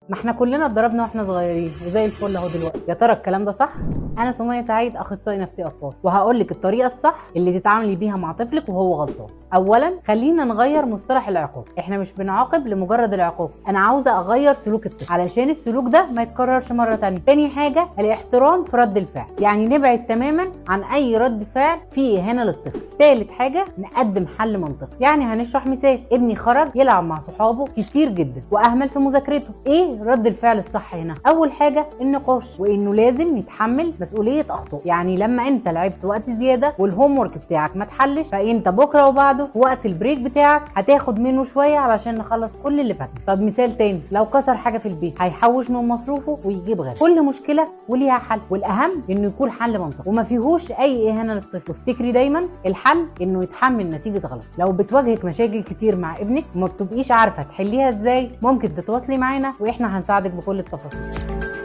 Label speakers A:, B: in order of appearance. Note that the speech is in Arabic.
A: ما احنا كلنا اتضربنا واحنا صغيرين وزي الفل اهو دلوقتي. يا ترى الكلام ده صح؟ انا سمية سعيد، اخصائي نفسي اطفال، وهقول لك الطريقه الصح اللي تتعاملي بيها مع طفلك وهو غلطان. اولا خلينا نغير مصطلح العقاب. احنا مش بنعاقب لمجرد العقاب، انا عاوزه اغير سلوك الطفل علشان السلوك ده ما يتكررش مره ثانيه. تاني حاجه الاحترام في رد الفعل، يعني نبعد تماما عن اي رد فعل فيه اهانه للطفل. ثالث حاجه نقدم حل منطقي، يعني هنشرح مثال. ابني خرج يلعب مع صحابه كتير جدا واهمل في مذاكرته، ايه رد الفعل الصح هنا؟ اول حاجه النقاش، وانه لازم يتحمل مسؤوليه اخطائه. يعني لما انت لعبت وقت زياده والهوم ورك بتاعك ما اتحلش، فانت بكره وبعده وقت البريك بتاعك هتاخد منه شويه علشان نخلص كل اللي فات. طب مثال تاني، لو كسر حاجه في البيت هيحوش من مصروفه ويجيب غيره. كل مشكله وليها حل، والاهم انه يكون حل منطقي وما فيهوش اي اهانه للطفل. وافتكري دايما الحل انه يتحمل نتيجه غلط. لو بتواجهك مشاكل كتير مع ابنك وما بتبقيش عارفه تحليها ازاي، ممكن تتواصلي معانا واحنا هنساعدك بكل التفاصيل.